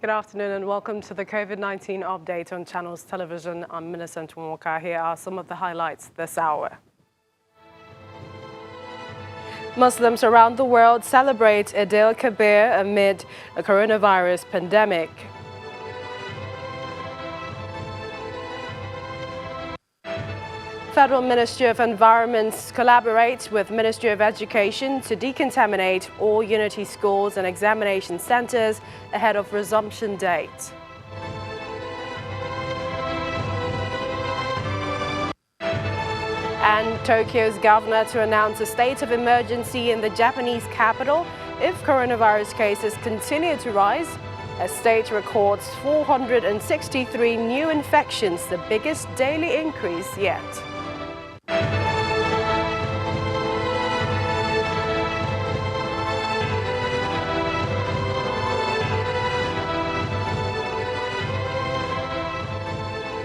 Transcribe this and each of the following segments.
Good afternoon and welcome to the COVID-19 update on Channels Television. I'm Millicent Walker. Here are some of the highlights this hour. Muslims around the world celebrate Eid al-Kabir amid a coronavirus pandemic. Federal Ministry of Environment collaborates with Ministry of Education to decontaminate all Unity schools and examination centers ahead of resumption date. And Tokyo's governor to announce a state of emergency in the Japanese capital if coronavirus cases continue to rise. A state records 463 new infections, the biggest daily increase yet.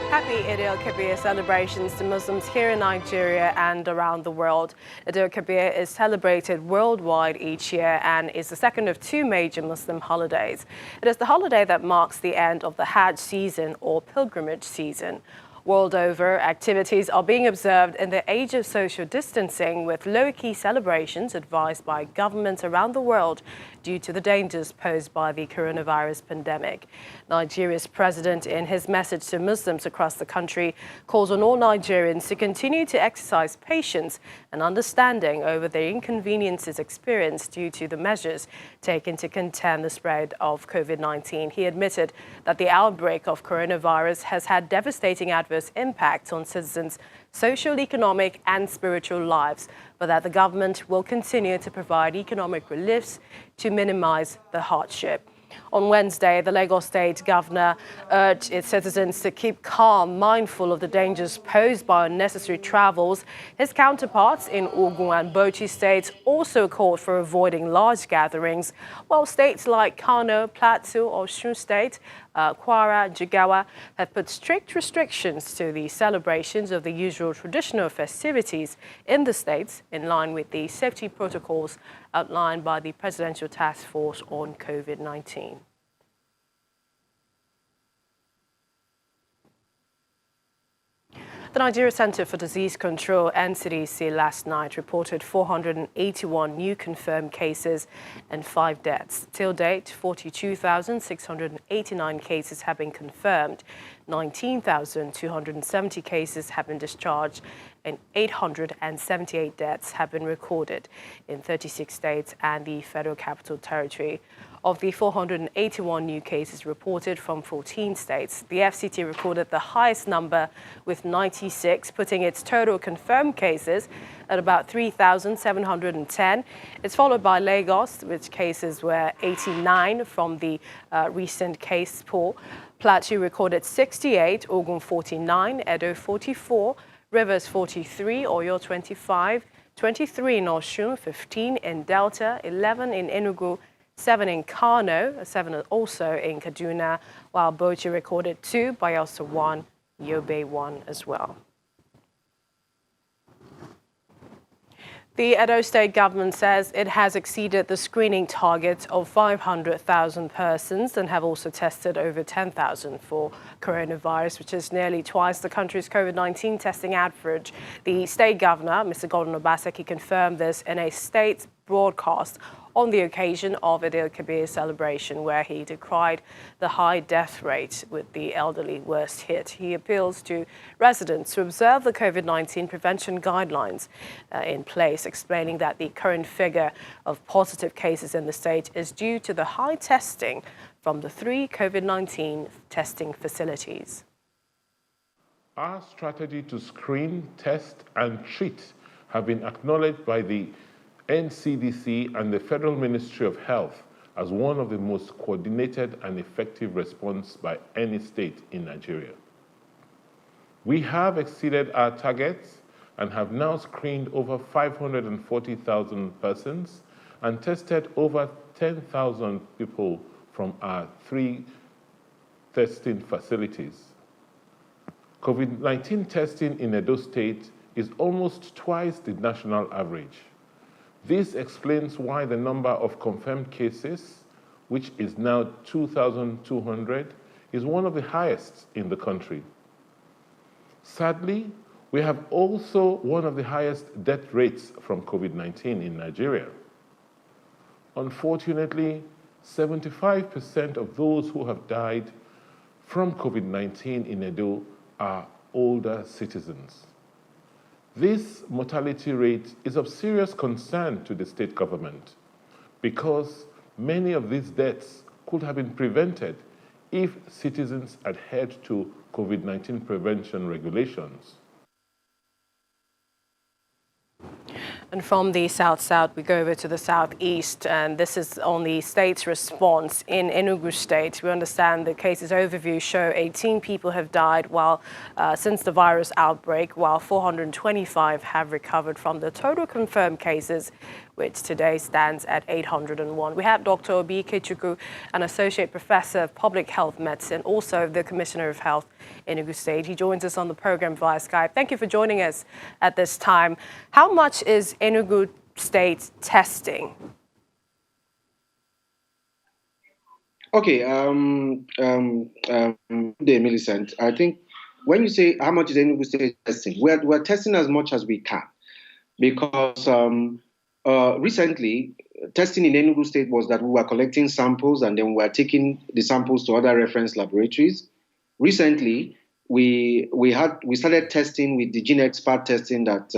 Happy Eid al-Kabir celebrations to Muslims here in Nigeria and around the world. Eid al-Kabir is celebrated worldwide each year and is the second of two major Muslim holidays. It is the holiday that marks the end of the Hajj season or pilgrimage season. World over, activities are being observed in the age of social distancing with low-key celebrations advised by governments around the world due to the dangers posed by the coronavirus pandemic. Nigeria's president, in his message to Muslims across the country, calls on all Nigerians to continue to exercise patience and understanding over the inconveniences experienced due to the measures taken to contain the spread of COVID-19. He admitted that the outbreak of coronavirus has had devastating adverse impact on citizens' social, economic and spiritual lives, but that the government will continue to provide economic reliefs to minimize the hardship. On Wednesday, the Enugu State governor urged its citizens to keep calm, mindful of the dangers posed by unnecessary travels. His counterparts in Enugu and Bauchi states also called for avoiding large gatherings, while states like Kano, Plateau, Osun State, Kwara, Jigawa have put strict restrictions to the celebrations of the usual traditional festivities in the states, in line with the safety protocols outlined by the Presidential Task Force on COVID-19. The Nigeria Center for Disease Control, NCDC, last night reported 481 new confirmed cases and 5 deaths. Till date, 42,689 cases have been confirmed, 19,270 cases have been discharged, and 878 deaths have been recorded in 36 states and the Federal Capital Territory. Of the 481 new cases reported from 14 states, the FCT recorded the highest number with 96, putting its total confirmed cases at about 3,710. It's followed by Lagos, which cases were 89 from the recent case pool. Plateau recorded 68, Ogun 49, Edo 44, Rivers 43, Oyo 25, 23 in Osun, 15 in Delta, 11 in Enugu, 7 in Kano, 7 also in Kaduna, while Bauchi recorded 2, Bayelsa 1, Yobe 1 as well. The Edo State government says it has exceeded the screening target of 500,000 persons and have also tested over 10,000 for coronavirus, which is nearly twice the country's COVID-19 testing average. The state governor, Mr. Gordon Obaseki, confirmed this in a state broadcast on the occasion of Eid al-Kabir celebration, where he decried the high death rate with the elderly worst hit. He appeals to residents to observe the COVID-19 prevention guidelines in place, explaining that the current figure of positive cases in the state is due to the high testing from the 3 COVID-19 testing facilities. Our strategy to screen, test, and treat have been acknowledged by the NCDC and the Federal Ministry of Health as one of the most coordinated and effective response by any state in Nigeria. We have exceeded our targets and have now screened over 540,000 persons and tested over 10,000 people from our 3 testing facilities. COVID-19 testing in Edo State is almost twice the national average. This explains why the number of confirmed cases which is now 2,200, is one of the highest in the country. Sadly, we have also one of the highest death rates from COVID-19 in Nigeria. Unfortunately, 75% of those who have died from COVID-19 in Edo are older citizens. This mortality rate is of serious concern to the state government because many of these deaths could have been prevented if citizens adhered to COVID-19 prevention regulations. And from the south-south, we go over to the southeast, and this is on the state's response in Enugu State. We understand the cases overview show 18 people have died since the virus outbreak, while 425 have recovered from the total confirmed cases, which today stands at 801. We have Dr. Obi Ikechukwu, an associate professor of public health medicine, also the commissioner of health in Enugu State. He joins us on the program via Skype. Thank you for joining us at this time. How much is Enugu State testing? Okay, Millicent, I think when you say how much is Enugu State testing, we're testing as much as we can because recently testing in Enugu State was that we were collecting samples and then we were taking the samples to other reference laboratories. Recently, we started testing with the gene expert testing that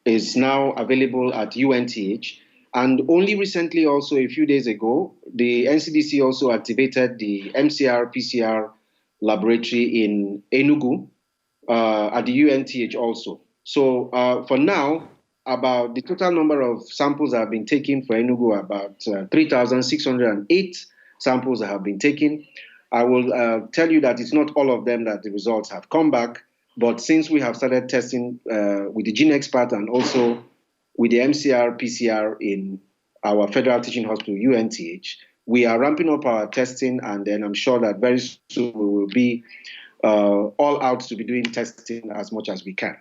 is now available at UNTH. And only recently, also a few days ago, the NCDC also activated the MCR-PCR laboratory in Enugu at the UNTH also. So for now, about the total number of samples that have been taken for Enugu, about 3,608 samples that have been taken. I will tell you that it's not all of them that the results have come back, but since we have started testing with the gene expert and also with the MCR-PCR in our Federal Teaching Hospital, UNTH, we are ramping up our testing, and then I'm sure that very soon we will be all out to be doing testing as much as we can.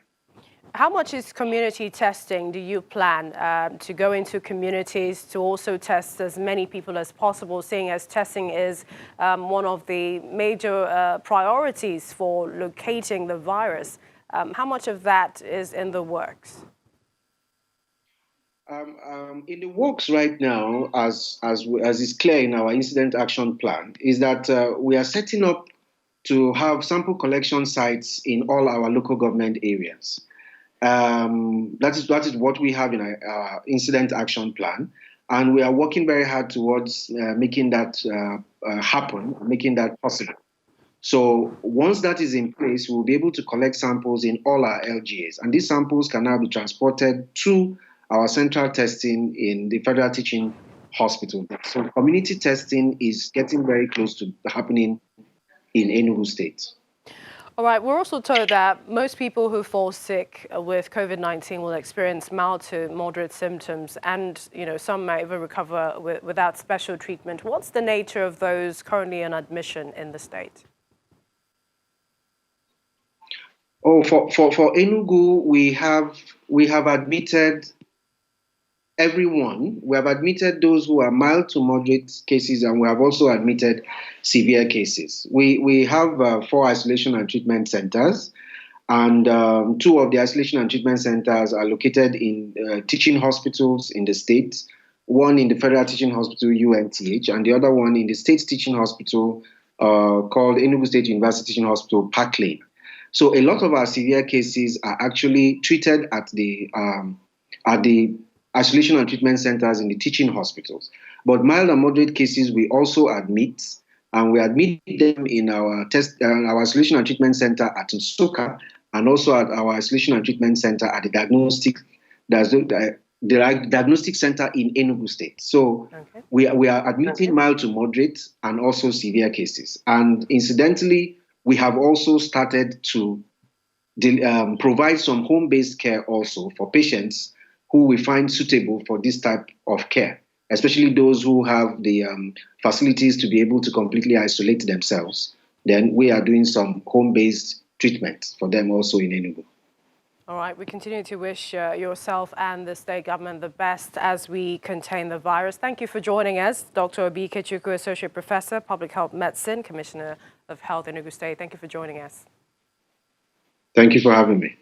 How much is community testing do you plan to go into communities to also test as many people as possible, seeing as testing is one of the major priorities for locating the virus? How much of that is in the works? In the works right now, as is clear in our incident action plan, is that we are setting up to have sample collection sites in all our local government areas. That is what we have in our incident action plan, and we are working very hard towards making that happen, making that possible. So once that is in place, we'll be able to collect samples in all our LGAs, and these samples can now be transported to our central testing in the Federal Teaching Hospital. So community testing is getting very close to happening in Enugu State. All right, we're also told that most people who fall sick with COVID-19 will experience mild to moderate symptoms, and some may even recover without special treatment. What's the nature of those currently in admission in the state? Oh, for Enugu, we have admitted everyone. We have admitted those who are mild to moderate cases, and we have also admitted severe cases. We have 4 isolation and treatment centers, and 2 of the isolation and treatment centers are located in teaching hospitals in the state, one in the Federal Teaching Hospital, UNTH, and the other one in the state teaching hospital called Enugu State University Teaching Hospital, Park Lane. So a lot of our severe cases are actually treated at the isolation and treatment centers in the teaching hospitals. But mild and moderate cases we also admit, and we admit them in our isolation and treatment center at Nsukka, and also at our isolation and treatment center at the diagnostic center in Enugu State. So we are admitting mild to moderate and also severe cases. And incidentally, we have also started to provide some home-based care also for patients who we find suitable for this type of care, especially those who have the facilities to be able to completely isolate themselves. Then we are doing some home-based treatment for them also in Enugu. All right, we continue to wish yourself and the state government the best as we contain the virus. Thank you for joining us, Dr. Obi Ikechukwu, Associate Professor, Public Health Medicine, Commissioner of Health, Enugu State. Thank you for joining us. Thank you for having me.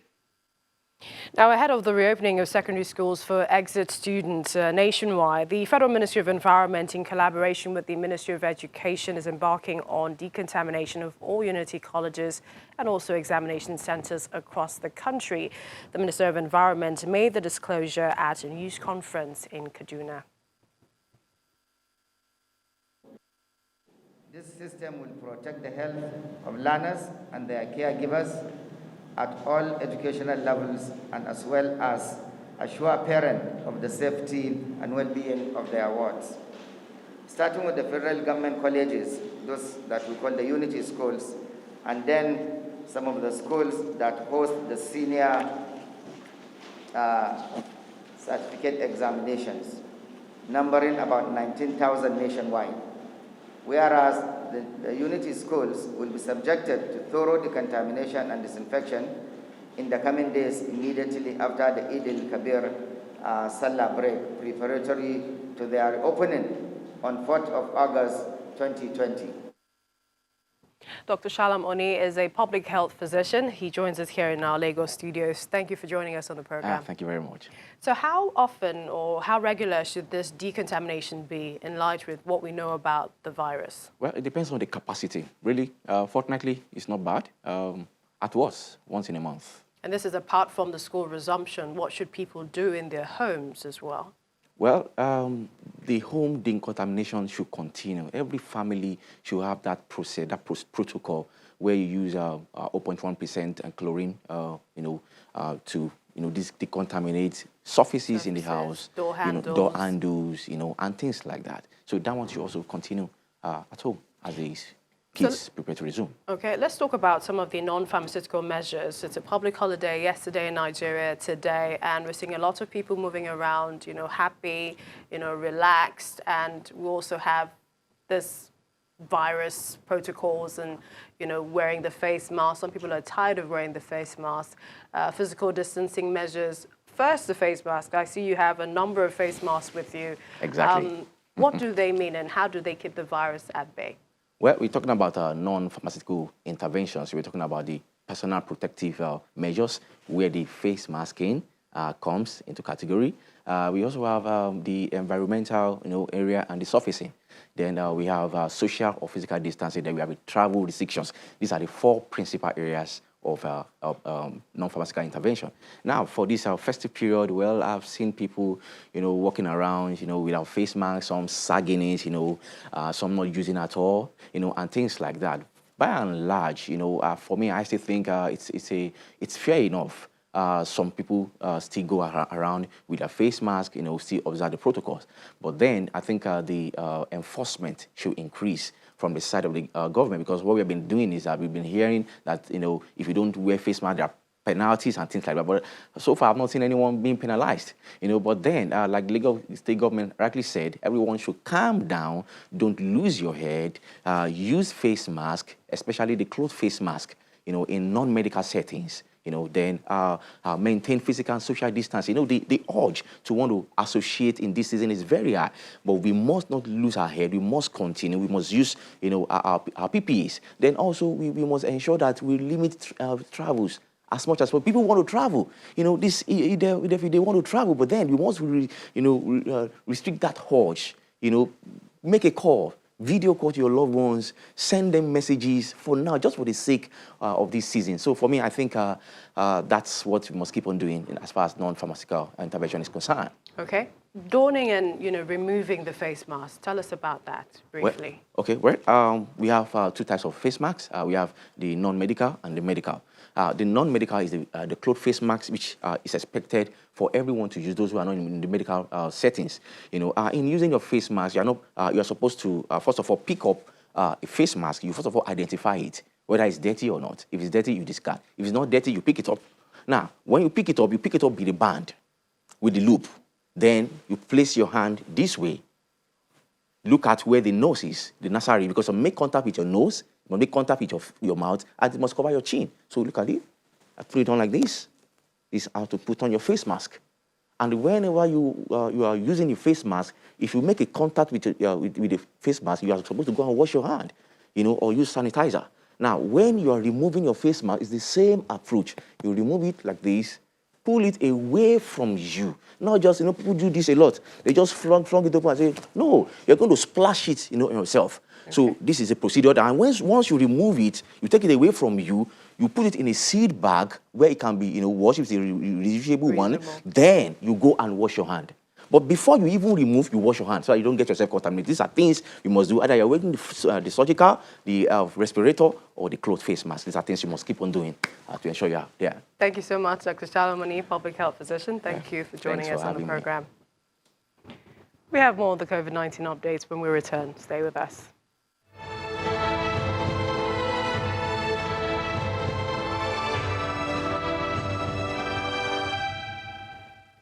Now, ahead of the reopening of secondary schools for exit students nationwide, the Federal Ministry of Environment, in collaboration with the Ministry of Education, is embarking on decontamination of all Unity colleges and also examination centers across the country. The Minister of Environment made the disclosure at a news conference in Kaduna. This system will protect the health of learners and their caregivers at all educational levels, and as well as assure parents of the safety and well-being of their wards. Starting with the federal government colleges, those that we call the Unity schools, and then some of the schools that host the senior certificate examinations, numbering about 19,000 nationwide. Whereas the Unity schools will be subjected to thorough decontamination and disinfection in the coming days immediately after the Eid al-Kabir Salah break, preparatory to their opening on 4th of August 2020. Dr. Shalom Oni is a public health physician. He joins us here in our Lagos studios. Thank you for joining us on the program. Thank you very much. So how often or how regular should this decontamination be in light with what we know about the virus? Well, it depends on the capacity. Really, fortnightly is not bad. At worst, once in a month. And this is apart from the school resumption. What should people do in their homes as well? Well, the home decontamination should continue. Every family should have that process, that protocol where you use 0.1% chlorine, to decontaminate surfaces in the house, door handles, door handles, and things like that. So that one should also continue at home as the kids prepare to resume. Okay, let's talk about some of the non-pharmaceutical measures. It's a public holiday yesterday in Nigeria, today, and we're seeing a lot of people moving around, happy, relaxed, and we also have this virus protocols and, wearing the face mask. Some people are tired of wearing the face mask. Physical distancing measures. First, the face mask. I see you have a number of face masks with you. Exactly. What do they mean and how do they keep the virus at bay? Well, we're talking about non-pharmaceutical interventions. We're talking about the personal protective measures where the face masking comes into category. We also have the environmental area and the surfacing. Then we have social or physical distancing. Then we have travel restrictions. These are the four principal areas of non-pharmaceutical intervention. Now, for this festive period, well, I've seen people, walking around, without face masks, some sagging it, some not using at all, and things like that. By and large, for me, I still think it's fair enough. Some people still go around with a face mask, still observe the protocols. But then I think the enforcement should increase from the side of the government, because what we've been doing is that we've been hearing that, if you don't wear face mask, there are penalties and things like that. But so far, I've not seen anyone being penalized, But then, like the Lagos State government rightly said, everyone should calm down, don't lose your head, use face mask, especially the cloth face mask, in non-medical settings. Then maintain physical and social distance. The urge to want to associate in this season is very high, but we must not lose our head. We must continue. We must use, our PPEs. Then also we must ensure that we limit travels as much as possible. People want to travel. If they want to travel, but then we must, restrict that urge. Make a call. Video call to your loved ones, send them messages for now, just for the sake of this season. So for me, I think that's what we must keep on doing as far as non-pharmaceutical intervention is concerned. Okay. Donning and, removing the face mask. Tell us about that briefly. We have two types of face masks. We have the non-medical and the medical. The non-medical is the cloth face mask, which is expected for everyone to use, those who are not in the medical settings. In using your face mask, you're supposed to, first of all, pick up a face mask. You first of all identify it, whether it's dirty or not. If it's dirty, you discard. If it's not dirty, you pick it up. Now, when you pick it up with the band, with the loop. Then you place your hand this way. Look at where the nose is, the nasal area, because you make contact with your nose, make contact with your mouth, and it must cover your chin. So look at it. I put it on like this. is how to put on your face mask. And whenever you are using your face mask, if you make a contact with the face mask, you are supposed to go and wash your hand, or use sanitizer. Now, when you are removing your face mask, it's the same approach. You remove it like this, pull it away from you. Not just, people do this a lot. They just flung it open and say, no, you're going to splash it, yourself. Okay. So this is a procedure. And once you remove it, you take it away from you, you put it in a seed bag where it can be, washed with a reusable one. Then you go and wash your hand. But before you even remove, you wash your hands so you don't get yourself contaminated. These are things you must do. Either you're wearing the surgical, the respirator, or the cloth face mask. These are things you must keep on doing to ensure you are there. Thank you so much, Dr. Shalom Oni, public health physician. Thank you for joining us on the program. We have more of the COVID-19 updates when we return. Stay with us.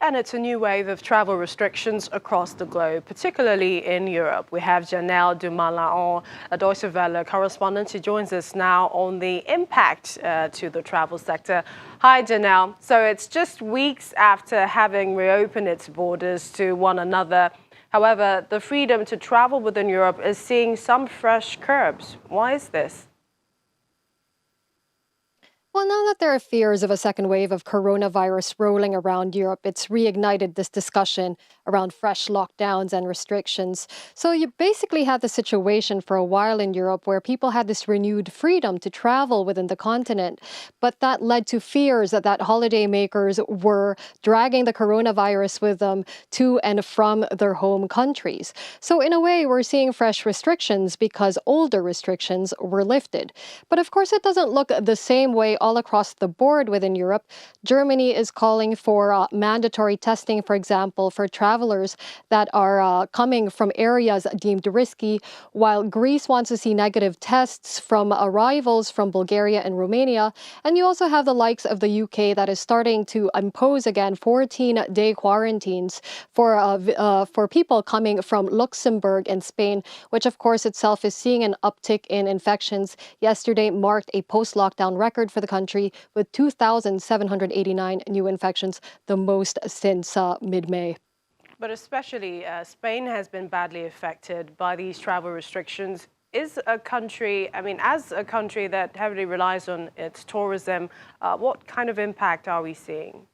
And it's a new wave of travel restrictions across the globe, particularly in Europe. We have Janelle Dumalaon, a Deutsche Welle correspondent. She joins us now on the impact to the travel sector. Hi, Janelle. So it's just weeks after having reopened its borders to one another. However, the freedom to travel within Europe is seeing some fresh curbs. Why is this? Well, now that there are fears of a second wave of coronavirus rolling around Europe, it's reignited this discussion around fresh lockdowns and restrictions. So you basically had the situation for a while in Europe where people had this renewed freedom to travel within the continent. But that led to fears that holidaymakers were dragging the coronavirus with them to and from their home countries. So in a way, we're seeing fresh restrictions because older restrictions were lifted. But of course, it doesn't look the same way all across the board within Europe. Germany is calling for mandatory testing, for example, for travelers that are coming from areas deemed risky, while Greece wants to see negative tests from arrivals from Bulgaria and Romania. And you also have the likes of the UK that is starting to impose again 14-day quarantines for people coming from Luxembourg and Spain, which of course itself is seeing an uptick in infections. Yesterday marked a post-lockdown record for the country with 2,789 new infections, the most since mid-May. But especially Spain has been badly affected by these travel restrictions. Is a country, as a country that heavily relies on its tourism, what kind of impact are we seeing?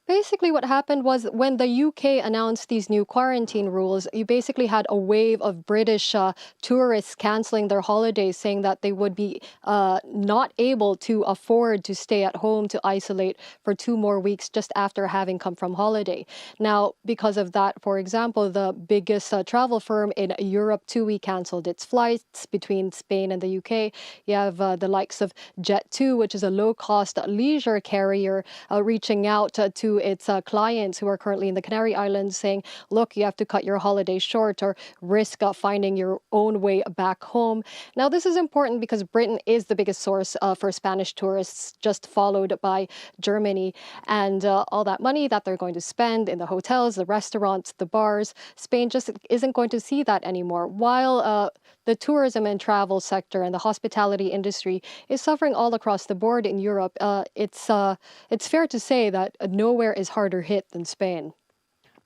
Basically, what happened was when the UK announced these new quarantine rules, you basically had a wave of British tourists canceling their holidays, saying that they would be not able to afford to stay at home to isolate for 2 more weeks just after having come from holiday. Now, because of that, for example, the biggest travel firm in Europe, TUI, canceled its flights between Spain and the UK. You have the likes of Jet2, which is a low-cost leisure carrier, reaching out to its clients who are currently in the Canary Islands, saying, look, you have to cut your holiday short or risk finding your own way back home. Now, this is important because Britain is the biggest source for Spanish tourists, just followed by Germany. And all that money that they're going to spend in the hotels, the restaurants, the bars, Spain just isn't going to see that anymore. While the tourism and travel sector and the hospitality industry is suffering all across the board in Europe, it's fair to say that nowhere is harder hit than Spain.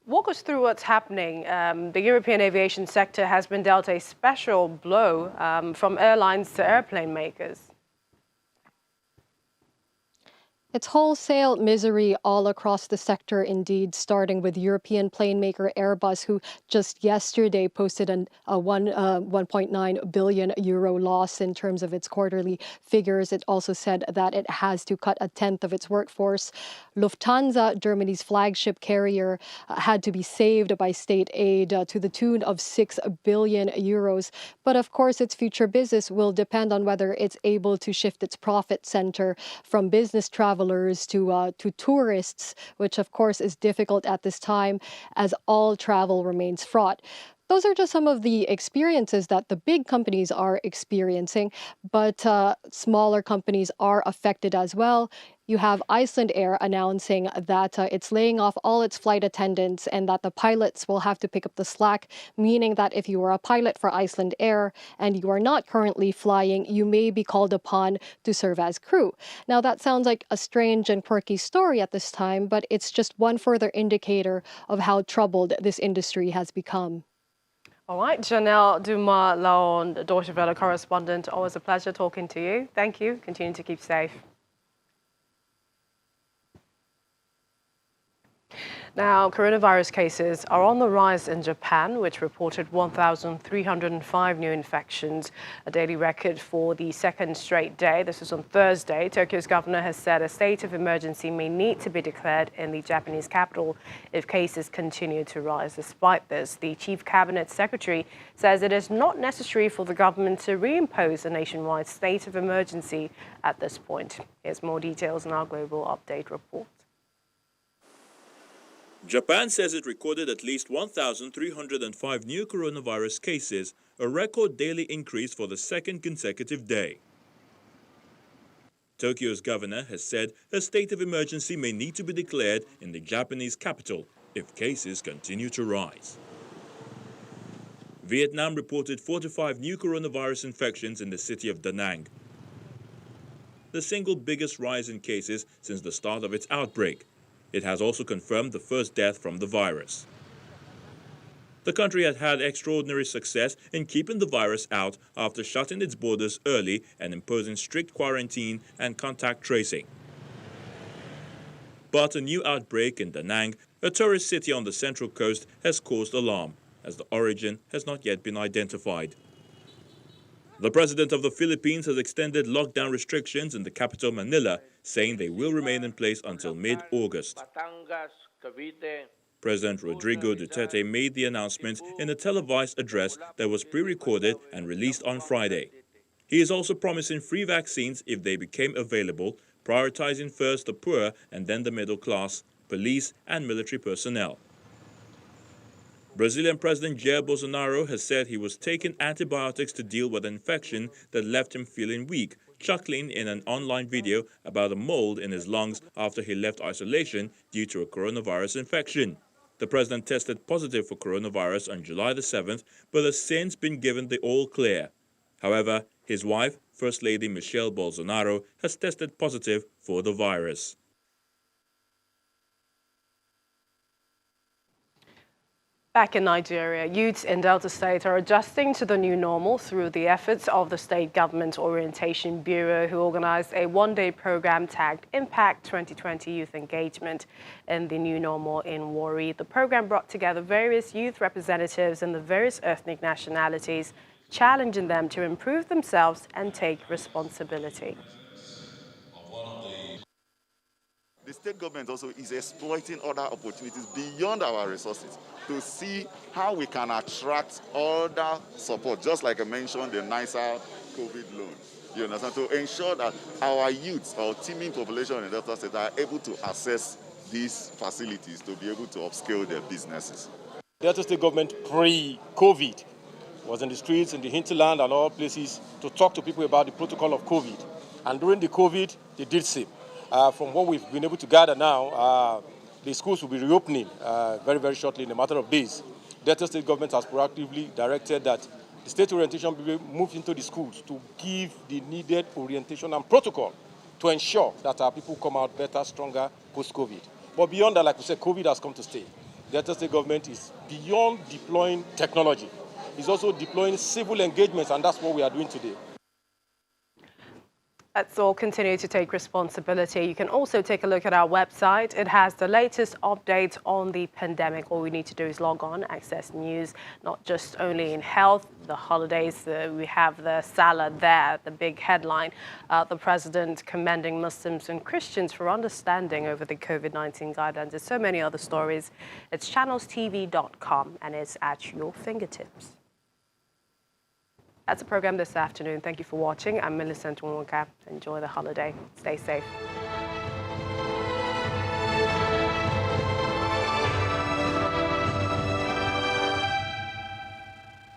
Walk us through what's happening. The European aviation sector has been dealt a special blow from airlines to airplane makers. It's wholesale misery all across the sector indeed, starting with European plane maker Airbus, who just yesterday posted a 1.9 billion euro loss in terms of its quarterly figures. It also said that it has to cut 1/10 of its workforce. Lufthansa, Germany's flagship carrier, had to be saved by state aid to the tune of 6 billion euros. But of course, its future business will depend on whether it's able to shift its profit center from business travelers to tourists, which of course is difficult at this time as all travel remains fraught. those are just some of the experiences that the big companies are experiencing, but smaller companies are affected as well. You have Iceland Air announcing that it's laying off all its flight attendants and that the pilots will have to pick up the slack, meaning that if you are a pilot for Iceland Air and you are not currently flying, you may be called upon to serve as crew. Now, that sounds like a strange and quirky story at this time, but it's just one further indicator of how troubled this industry has become. All right, Janelle Duma-Laon, Deutsche Welle correspondent, always a pleasure talking to you. Thank you. Continue to keep safe. Now, coronavirus cases are on the rise in Japan, which reported 1,305 new infections, a daily record for the second straight day. This is on Thursday. Tokyo's governor has said a state of emergency may need to be declared in the Japanese capital if cases continue to rise. Despite this, the chief cabinet secretary says it is not necessary for the government to reimpose a nationwide state of emergency at this point. Here's more details in our global update report. Japan says it recorded at least 1,305 new coronavirus cases, a record daily increase for the second consecutive day. Tokyo's governor has said a state of emergency may need to be declared in the Japanese capital if cases continue to rise. Vietnam reported 45 new coronavirus infections in the city of Da Nang, the single biggest rise in cases since the start of its outbreak. It has also confirmed the first death from the virus. The country had had extraordinary success in keeping the virus out after shutting its borders early and imposing strict quarantine and contact tracing. But a new outbreak in Da Nang, a tourist city on the central coast, has caused alarm, as the origin has not yet been identified. The president of the Philippines has extended lockdown restrictions in the capital Manila, saying they will remain in place until mid-August. President Rodrigo Duterte made the announcement in a televised address that was pre-recorded and released on Friday. He is also promising free vaccines if they became available, prioritizing first the poor and then the middle class, police and military personnel. Brazilian President Jair Bolsonaro has said he was taking antibiotics to deal with an infection that left him feeling weak, chuckling in an online video about a mold in his lungs after he left isolation due to a coronavirus infection. The president tested positive for coronavirus on July the 7th, but has since been given the all clear. However, his wife, First Lady Michelle Bolsonaro, has tested positive for the virus. Back in Nigeria, youths in Delta State are adjusting to the new normal through the efforts of the State Government Orientation Bureau, who organized a one-day program tagged Impact 2020 Youth Engagement in the new normal in Warri. The program brought together various youth representatives in the various ethnic nationalities, challenging them to improve themselves and take responsibility. The state government also is exploiting other opportunities beyond our resources to see how we can attract other support, just like I mentioned, the NISA COVID loan. You understand? To ensure that our youths, our teeming population in Delta State are able to access these facilities to be able to upscale their businesses. The Delta State government pre-COVID was in the streets, in the hinterland and all places to talk to people about the protocol of COVID. And during the COVID, they did same. From what we've been able to gather now, the schools will be reopening very, very shortly in a matter of days. Delta State government has proactively directed that the state orientation will move into the schools to give the needed orientation and protocol to ensure that our people come out better, stronger post-COVID. But beyond that, like we said, COVID has come to stay. Delta State government is beyond deploying technology. It's also deploying civil engagements, and that's what we are doing today. Let's all continue to take responsibility. You can also take a look at our website. It has the latest updates on the pandemic. All we need to do is log on, access news, not just only in health, the holidays. We have the Salah there, the big headline. The president commending Muslims and Christians for understanding over the COVID-19 guidelines. There's so many other stories. It's channelstv.com and it's at your fingertips. That's the program this afternoon. Thank you for watching. I'm Millicent Nwonka. Enjoy the holiday. Stay safe.